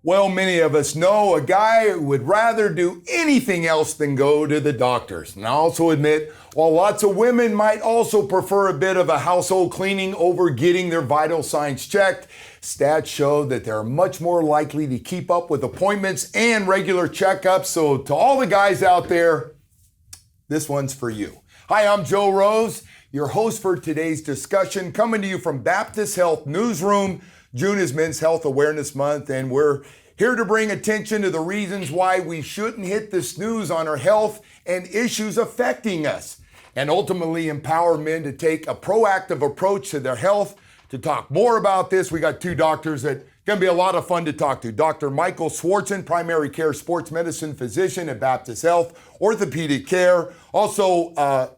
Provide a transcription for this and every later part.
Well, many of us know a guy who would rather do anything else than go to the doctors. And I also admit, while lots of women might also prefer a bit of a household cleaning over getting their vital signs checked, stats show that they're much more likely to keep up with appointments and regular checkups. So to all the guys out there, this one's for you. Hi, I'm Joe Rose, your host for today's discussion, coming to you from Baptist Health Newsroom. June is Men's Health Awareness Month, and we're here to bring attention to the reasons why we shouldn't hit the snooze on our health and issues affecting us, and ultimately empower men to take a proactive approach to their health. To talk more about this, we got two doctors that going to be a lot of fun to talk to. Dr. Michael Swartzon, primary care sports medicine physician at Baptist Health Orthopedic Care, also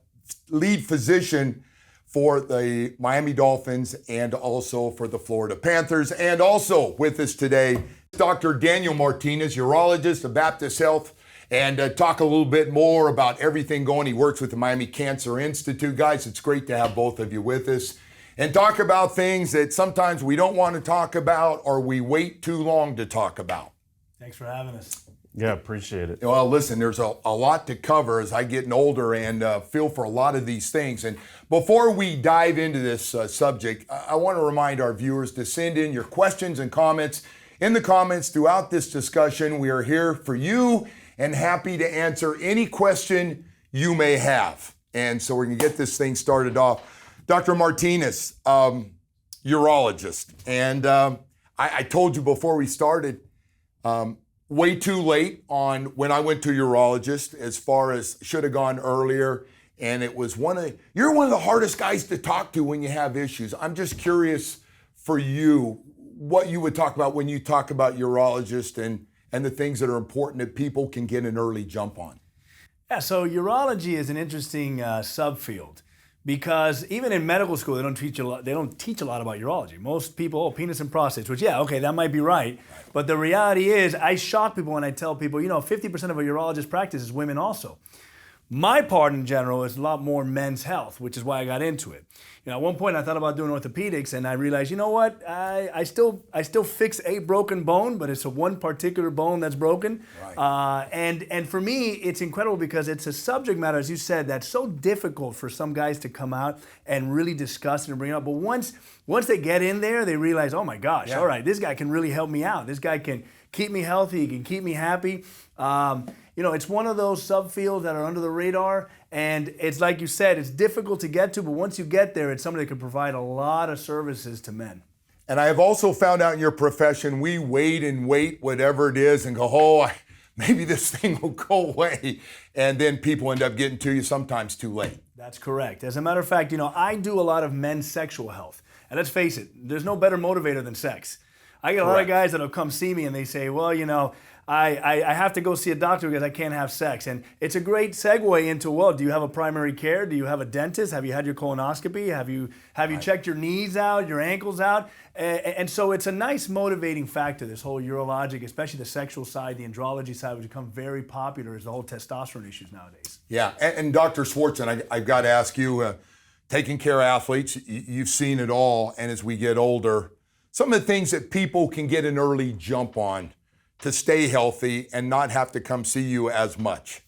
lead physician for the Miami Dolphins and also for the Florida Panthers. And also with us today, Dr. Daniel Martinez, urologist of Baptist Health, and talk a little bit more about everything going. He works with the Miami Cancer Institute. Guys, it's great to have both of you with us and talk about things that sometimes we don't want to talk about or we wait too long to talk about. Thanks for having us. Yeah, appreciate it. Well, listen, there's a lot to cover as I get older and feel for a lot of these things. And before we dive into this subject, I want to remind our viewers to send in your questions and comments. In the comments throughout this discussion, we are here for you and happy to answer any question you may have. And so we're going to get this thing started off. Dr. Martinez, urologist. And I told you before we started, way too late on when I went to urologist as far as should have gone earlier. And it was you're one of the hardest guys to talk to when you have issues. I'm just curious for you, what you would talk about when you talk about urologist and the things that are important that people can get an early jump on. Yeah, so urology is an interesting subfield because even in medical school, they don't teach a lot about urology. Most people, penis and prostates, which, yeah, okay, that might be right. But the reality is, I shock people when I tell people, 50% of a urologist practice is women also. My part in general is a lot more men's health, which is why I got into it. At one point I thought about doing orthopedics and I realized, you know what, I still fix a broken bone, but it's one particular bone that's broken. Right. And for me, it's incredible because it's a subject matter, as you said, that's so difficult for some guys to come out and really discuss it and bring it up. But once they get in there, they realize, oh my gosh, yeah. All right, this guy can really help me out. This guy can keep me healthy, he can keep me happy. It's one of those subfields that are under the radar, and it's like you said, it's difficult to get to, but once you get there, it's something that can provide a lot of services to men. And I have also found out in your profession, we wait, whatever it is, and go, maybe this thing will go away. And then people end up getting to you sometimes too late. That's correct. As a matter of fact, I do a lot of men's sexual health. And let's face it, there's no better motivator than sex. I get a lot of guys that'll come see me and they say, well, I have to go see a doctor because I can't have sex. And it's a great segue into, well, do you have a primary care? Do you have a dentist? Have you had your colonoscopy? Have you checked your knees out, your ankles out? And so it's a nice motivating factor, this whole urologic, especially the sexual side, the andrology side, which become very popular as the whole testosterone issues nowadays. Yeah, and Dr. Swartzon, I've got to ask you, taking care of athletes, you've seen it all, and as we get older, some of the things that people can get an early jump on to stay healthy and not have to come see you as much.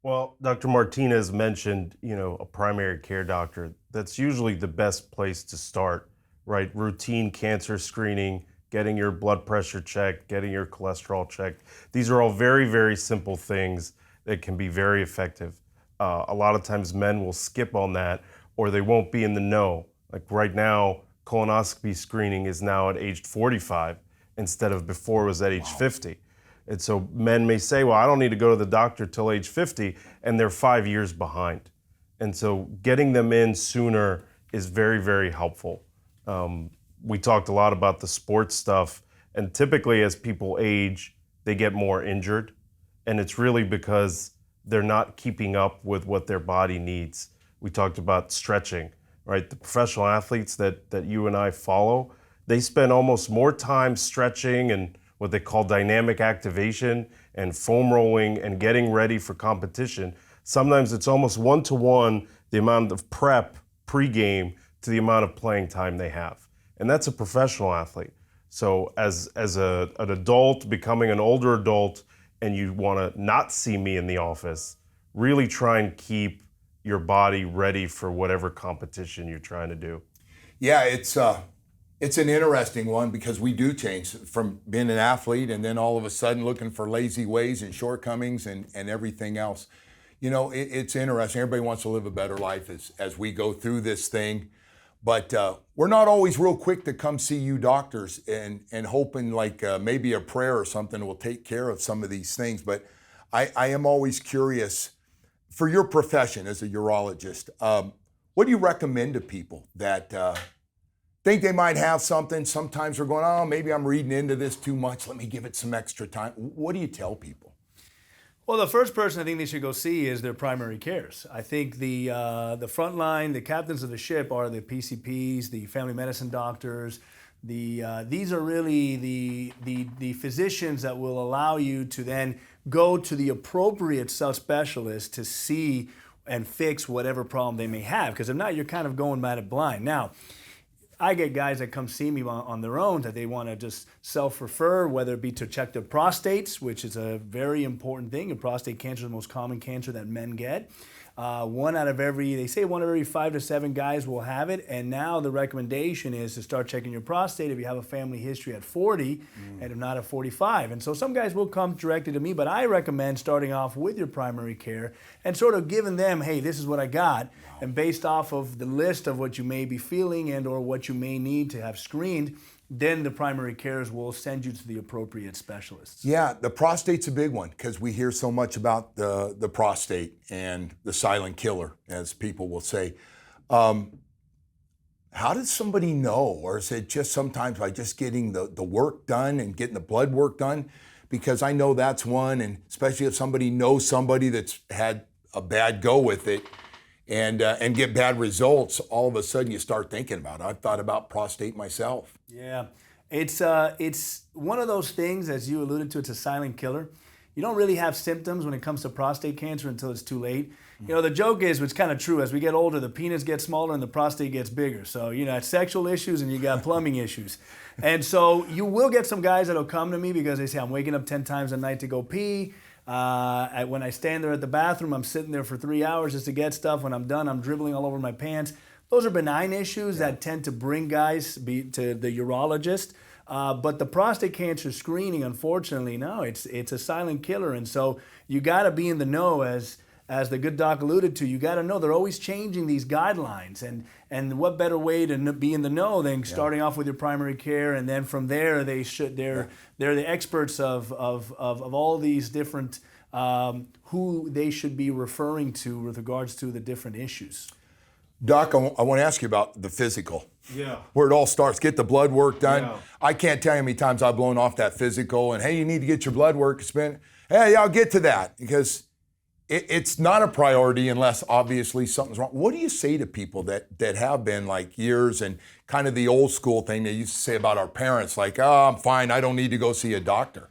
Well, Dr. Martinez mentioned, a primary care doctor. That's usually the best place to start, right? Routine cancer screening, getting your blood pressure checked, getting your cholesterol checked. These are all very, very simple things that can be very effective. A lot of times men will skip on that or they won't be in the know. Like right now, colonoscopy screening is now at age 45 instead of before it was at age 50. And so men may say, well, I don't need to go to the doctor till age 50, and they're 5 years behind. And so getting them in sooner is very, very helpful. We talked a lot about the sports stuff, and typically as people age, they get more injured. And it's really because they're not keeping up with what their body needs. We talked about stretching, right? The professional athletes that you and I follow, they spend almost more time stretching and what they call dynamic activation and foam rolling and getting ready for competition. Sometimes it's almost one-to-one the amount of prep pregame to the amount of playing time they have. And that's a professional athlete. So as an adult, becoming an older adult, and you want to not see me in the office, really try and keep your body ready for whatever competition you're trying to do. Yeah, it's an interesting one because we do change from being an athlete and then all of a sudden looking for lazy ways and shortcomings and everything else. You know, it's interesting. Everybody wants to live a better life as we go through this thing. But we're not always real quick to come see you doctors and hoping like maybe a prayer or something will take care of some of these things. But I am always curious, for your profession as a urologist, what do you recommend to people that think they might have something? Sometimes they're going, oh, maybe I'm reading into this too much. Let me give it some extra time. What do you tell people? Well, the first person I think they should go see is their primary cares. I think the front line, the captains of the ship are the PCPs, the family medicine doctors. These are really the physicians that will allow you to then go to the appropriate subspecialist to see and fix whatever problem they may have. Because if not, you're kind of going at it blind. Now, I get guys that come see me on their own that they want to just self-refer, whether it be to check their prostates, which is a very important thing. And prostate cancer is the most common cancer that men get. They say one out of every 5 to 7 guys will have it. And now the recommendation is to start checking your prostate if you have a family history at 40 and if not at 45. And so some guys will come directly to me, but I recommend starting off with your primary care and sort of giving them, hey, this is what I got. And based off of the list of what you may be feeling and or what you may need to have screened, then the primary cares will send you to the appropriate specialists. Yeah, the prostate's a big one because we hear so much about the prostate and the silent killer, as people will say. How does somebody know? Or is it just sometimes by just getting the work done and getting the blood work done? Because I know that's one, and especially if somebody knows somebody that's had a bad go with it and get bad results, all of a sudden you start thinking about it. I've thought about prostate myself. Yeah, it's one of those things, as you alluded to, it's a silent killer. You don't really have symptoms when it comes to prostate cancer until it's too late. You know, the joke is, which is kind of true, as we get older, the penis gets smaller and the prostate gets bigger. So, you know, it's sexual issues and you got plumbing issues. And so you will get some guys that'll come to me because they say, I'm waking up 10 times a night to go pee. When I stand there at the bathroom, I'm sitting there for 3 hours just to get stuff. When I'm done, I'm dribbling all over my pants. Those are benign issues that tend to bring guys to the urologist. But the prostate cancer screening, unfortunately, no, it's a silent killer. And so you got to be in the know, as the good doc alluded to. You got to know they're always changing these guidelines. And what better way to be in the know than starting off with your primary care, and then from there they're the experts of all these different who they should be referring to with regards to the different issues. Doc, I want to ask you about the physical. Yeah. Where it all starts. Get the blood work done. Yeah. I can't tell you how many times I've blown off that physical and, hey, you need to get your blood work spent. Hey, I'll get to that, because it's not a priority unless obviously something's wrong. What do you say to people that have been like years and kind of the old school thing they used to say about our parents, like, oh, I'm fine, I don't need to go see a doctor?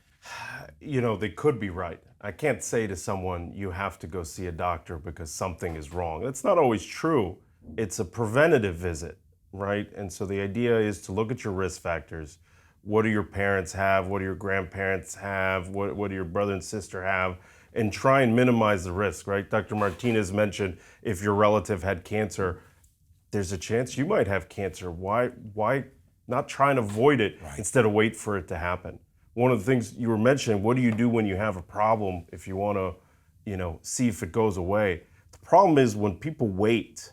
You know, they could be right. I can't say to someone, you have to go see a doctor because something is wrong. That's not always true. It's a preventative visit, right? And so the idea is to look at your risk factors. What do your parents have? What do your grandparents have? What do your brother and sister have? And try and minimize the risk, right? Dr. Martinez mentioned if your relative had cancer, there's a chance you might have cancer. Why not try and avoid it instead of wait for it to happen? One of the things you were mentioning, what do you do when you have a problem if you want to, see if it goes away? The problem is when people wait,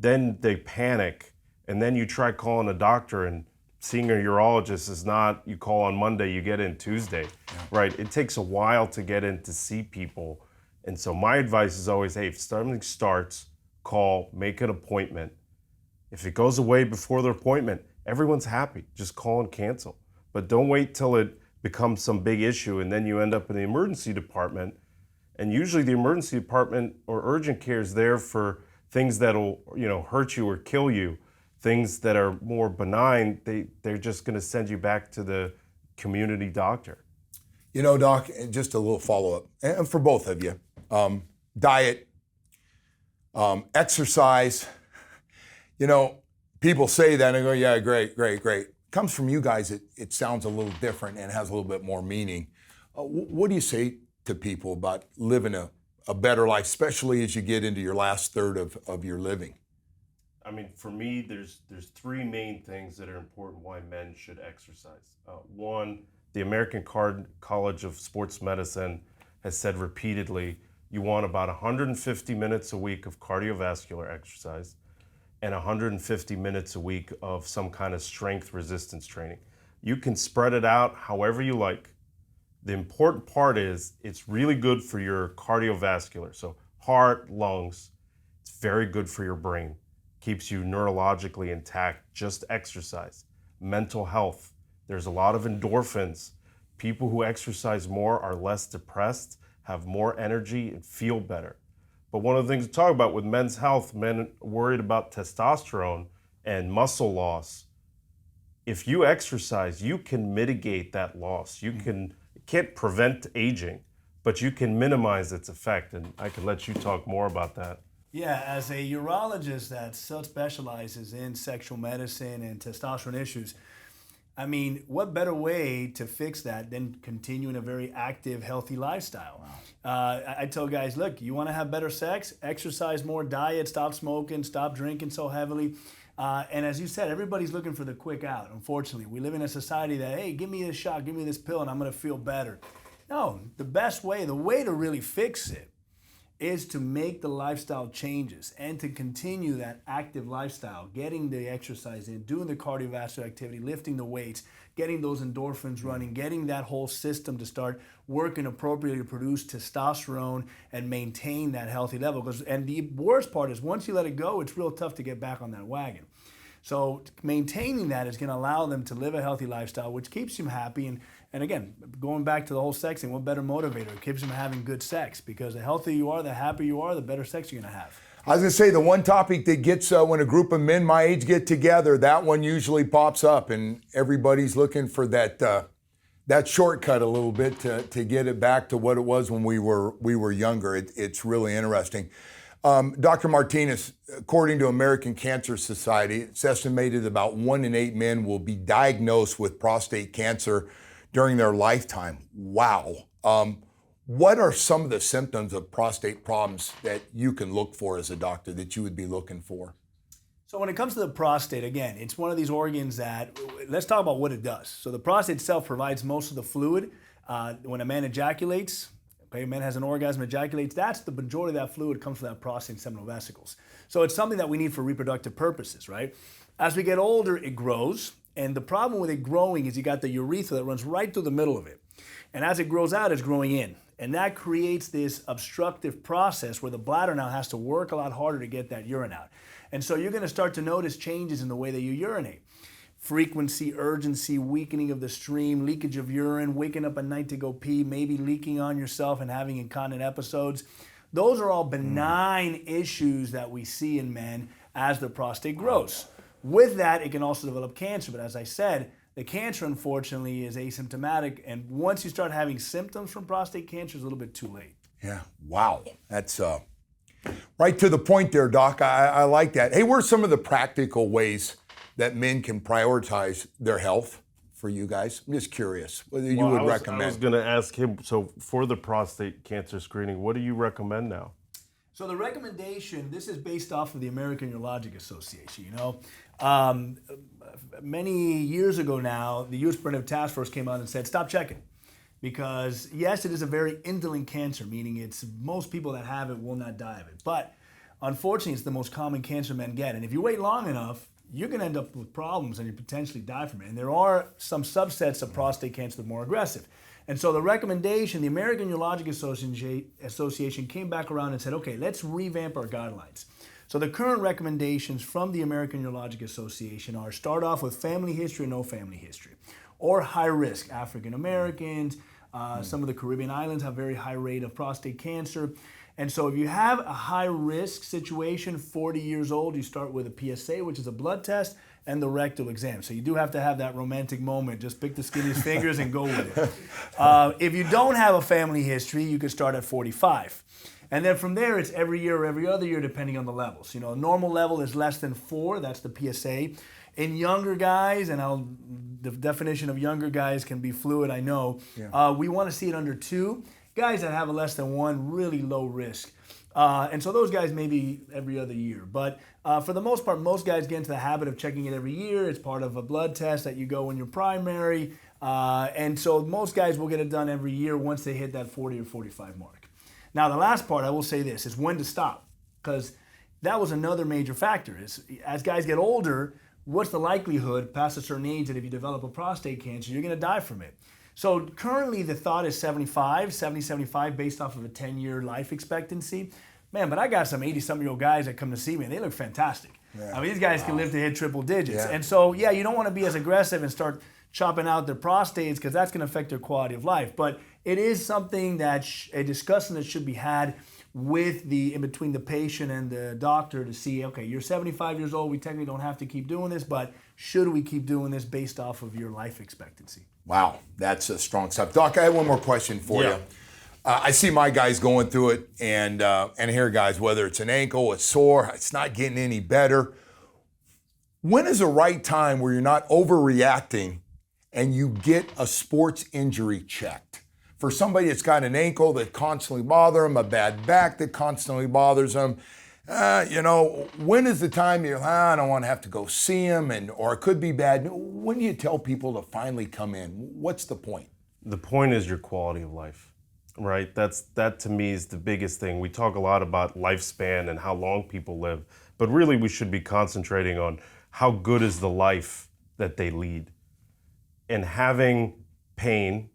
then they panic, and then you try calling a doctor, and seeing a urologist is not, you call on Monday, you get in Tuesday, right? It takes a while to get in to see people. And so my advice is always, hey, if something starts, call, make an appointment. If it goes away before the appointment, everyone's happy. Just call and cancel. But don't wait till it becomes some big issue and then you end up in the emergency department. And usually the emergency department or urgent care is there for things that'll, hurt you or kill you. Things that are more benign, they're just going to send you back to the community doctor. Doc, just a little follow-up, and for both of you. Diet, exercise. People say that and I go, yeah, great. comes from you guys, it sounds a little different and has a little bit more meaning. What do you say to people about living a better life, especially as you get into your last third of your living? I mean, for me, there's three main things that are important why men should exercise. One, the American College of Sports Medicine has said repeatedly, you want about 150 minutes a week of cardiovascular exercise and 150 minutes a week of some kind of strength resistance training. You can spread it out however you like. The important part is it's really good for your cardiovascular, so heart, lungs. It's very good for your brain. Keeps you neurologically intact, just exercise. Mental health, there's a lot of endorphins. People who exercise more are less depressed, have more energy, and feel better. But one of the things to talk about with men's health, men worried about testosterone and muscle loss. If you exercise, you can mitigate that loss. You can't prevent aging, but you can minimize its effect. And I can let you talk more about that. Yeah, as a urologist that specializes in sexual medicine and testosterone issues, I mean, what better way to fix that than continuing a very active, healthy lifestyle? I tell guys, look, you want to have better sex, exercise more, diet, stop smoking, stop drinking so heavily. And as you said, everybody's looking for the quick out. Unfortunately, we live in a society that, hey, give me this shot, give me this pill, and I'm going to feel better. No, the best way, the way to really fix it is to make the lifestyle changes and to continue that active lifestyle, getting the exercise in, doing the cardiovascular activity, lifting the weights, getting those endorphins running, getting that whole system to start working appropriately to produce testosterone and maintain that healthy level. And the worst part is once you let it go, it's real tough to get back on that wagon. So maintaining that is going to allow them to live a healthy lifestyle, which keeps them happy. And again, going back to the whole sex thing, what better motivator? It keeps them having good sex, because the healthier you are, the happier you are, the better sex you're going to have. I was going to say, the one topic that gets, when a group of men my age get together, that one usually pops up, and everybody's looking for that shortcut a little bit to get it back to what it was when we were younger. It's really interesting. Dr. Martinez, according to American Cancer Society, it's estimated about 1 in 8 men will be diagnosed with prostate cancer during their lifetime. Wow. What are some of the symptoms of prostate problems that you can look for as a doctor that you would be looking for? So when it comes to the prostate, again, it's one of these organs that, let's talk about what it does. So the prostate itself provides most of the fluid. When a man ejaculates, okay, a man has an orgasm, ejaculates, that's the majority of that fluid comes from that prostate and seminal vesicles. So it's something that we need for reproductive purposes, right? As we get older, it grows. And the problem with it growing is you got the urethra that runs right through the middle of it. And as it grows out, it's growing in. And that creates this obstructive process where the bladder now has to work a lot harder to get that urine out. And so you're going to start to notice changes in the way that you urinate. Frequency, urgency, weakening of the stream, leakage of urine, waking up at night to go pee, maybe leaking on yourself and having incontinent episodes. Those are all benign issues that we see in men as the prostate grows. With that, it can also develop cancer. But as I said, the cancer, unfortunately, is asymptomatic. And once you start having symptoms from prostate cancer, it's a little bit too late. Yeah, wow. That's right to the point there, Doc. I like that. Hey, what are some of the practical ways that men can prioritize their health for you guys? I'm just curious whether you would recommend. I was going to ask him, so for the prostate cancer screening, what do you recommend now? So the recommendation, this is based off of the American Urologic Association. Many years ago now, the U.S. Preventative Task Force came out and said, stop checking. Because yes, it is a very indolent cancer, meaning it's most people that have it will not die of it. But unfortunately, it's the most common cancer men get. And if you wait long enough, you're going to end up with problems and you potentially die from it. And there are some subsets of prostate cancer that are more aggressive. And so the recommendation, the American Urologic Association came back around and said, okay, let's revamp our guidelines. So the current recommendations from the American Urologic Association are start off with family history or no family history, or high risk, African Americans, some of the Caribbean islands have very high rate of prostate cancer. And so if you have a high risk situation, 40 years old, you start with a PSA, which is a blood test, and the rectal exam. So you do have to have that romantic moment. Just pick the skinniest fingers and go with it. If you don't have a family history, you can start at 45. And then from there, it's every year or every other year, depending on the levels. A normal level is less than 4, that's the PSA. In younger guys, and the definition of younger guys can be fluid, I know, we want to see it under 2. Guys that have a less than 1, really low risk. And so those guys maybe every other year. But for the most part, most guys get into the habit of checking it every year. It's part of a blood test that you go when you're primary. And so most guys will get it done every year once they hit that 40 or 45 mark. Now, the last part, I will say this, is when to stop. Because that was another major factor. Is as guys get older, what's the likelihood past a certain age that if you develop a prostate cancer, you're going to die from it? So currently the thought is 75 based off of a 10-year life expectancy. Man, but I got some 80-something-year-old guys that come to see me, and they look fantastic. Yeah. I mean, these guys can live to hit triple digits. Yeah. And so, yeah, you don't want to be as aggressive and start chopping out their prostates because that's going to affect their quality of life. But it is something that a discussion that should be had with in between the patient and the doctor to see, okay, you're 75 years old, we technically don't have to keep doing this, but should we keep doing this based off of your life expectancy? Wow, that's a strong stuff. Doc, I have one more question for you. I see my guys going through it, and here, guys, whether it's an ankle, it's sore, it's not getting any better. When is the right time where you're not overreacting and you get a sports injury checked? For somebody that's got an ankle that constantly bothers them, a bad back that constantly bothers them, when is the time I don't want to have to go see him, or it could be bad? When do you tell people to finally come in? What's the point? The point is your quality of life, right? That to me is the biggest thing. We talk a lot about lifespan and how long people live, but really we should be concentrating on how good is the life that they lead. And having pain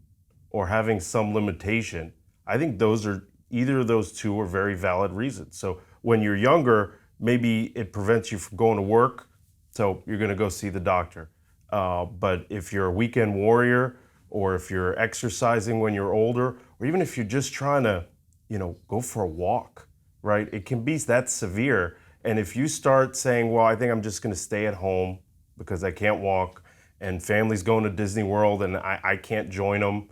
or having some limitation, I think either of those two are very valid reasons. So when you're younger, maybe it prevents you from going to work, so you're gonna go see the doctor. But if you're a weekend warrior, or if you're exercising when you're older, or even if you're just trying to, go for a walk, right? It can be that severe. And if you start saying, well, I think I'm just gonna stay at home because I can't walk, and family's going to Disney World and I can't join them,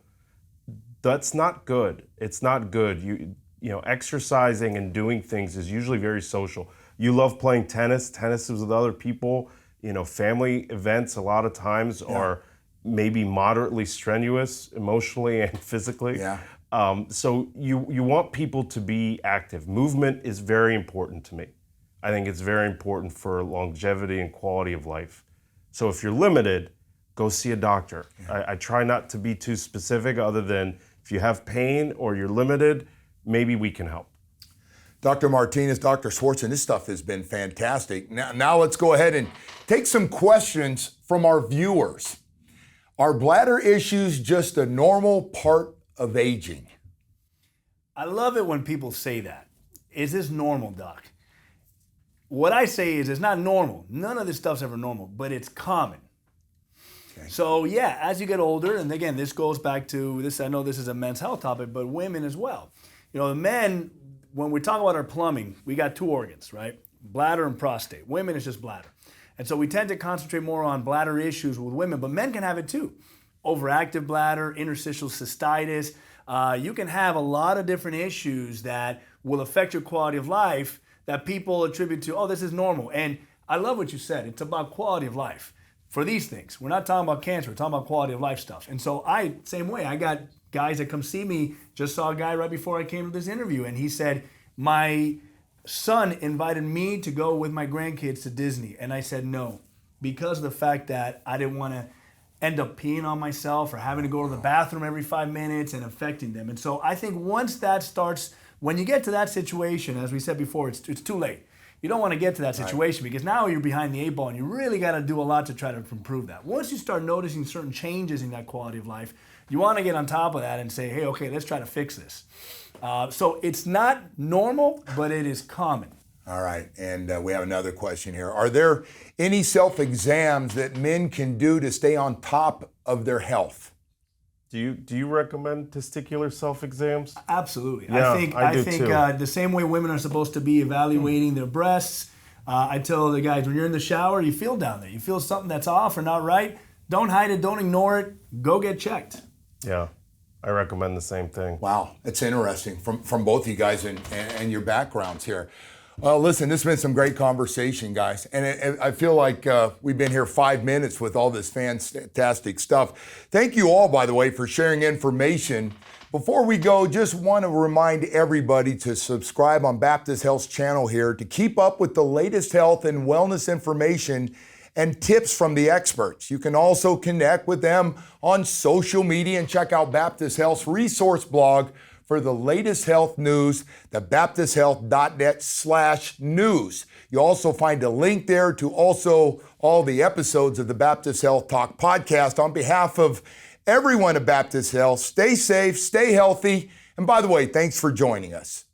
that's not good. It's not good. Exercising and doing things is usually very social. You love playing tennis. Tennis is with other people. Family events a lot of times are maybe moderately strenuous emotionally and physically. Yeah. So you want people to be active. Movement is very important to me. I think it's very important for longevity and quality of life. So if you're limited, go see a doctor. Yeah. I try not to be too specific other than if you have pain or you're limited, maybe we can help. Dr. Martinez, Dr. Swartzon, this stuff has been fantastic. Now let's go ahead and take some questions from our viewers. Are bladder issues just a normal part of aging? I love it when people say that. Is this normal, Doc? What I say is it's not normal. None of this stuff's ever normal, but it's common. Okay. So yeah, as you get older, and again, this goes back to this, I know this is a men's health topic, but women as well. The men, when we talk about our plumbing, we got 2 organs, right? Bladder and prostate. Women, it's just bladder. And so we tend to concentrate more on bladder issues with women, but men can have it too. Overactive bladder, interstitial cystitis. You can have a lot of different issues that will affect your quality of life that people attribute to, this is normal. And I love what you said. It's about quality of life for these things. We're not talking about cancer. We're talking about quality of life stuff. And so same way, I got guys that come see me. Just saw a guy right before I came to this interview, and he said, my son invited me to go with my grandkids to Disney. And I said no, because of the fact that I didn't want to end up peeing on myself or having to go to the bathroom every 5 minutes and affecting them. And so I think once that starts, when you get to that situation, as we said before, it's too late. You don't want to get to that situation because now you're behind the 8 ball and you really got to do a lot to try to improve that. Once you start noticing certain changes in that quality of life, you want to get on top of that and say, hey, okay, let's try to fix this. So it's not normal, but it is common. All right, and we have another question here. Are there any self-exams that men can do to stay on top of their health? Do you recommend testicular self-exams? Absolutely. Yeah, I think the same way women are supposed to be evaluating their breasts, I tell the guys, when you're in the shower, you feel down there. You feel something that's off or not right, don't hide it, don't ignore it, go get checked. Yeah, I recommend the same thing. Wow, it's interesting from both you guys and your backgrounds here. Well, listen, this has been some great conversation, guys. And I feel like we've been here 5 minutes with all this fantastic stuff. Thank you all, by the way, for sharing information. Before we go, just want to remind everybody to subscribe on Baptist Health's channel here to keep up with the latest health and wellness information and tips from the experts. You can also connect with them on social media and check out Baptist Health's resource blog for the latest health news, the baptisthealth.net/news. You also find a link there to also all the episodes of the Baptist Health Talk podcast. On behalf of everyone at Baptist Health, stay safe, stay healthy, and by the way, thanks for joining us.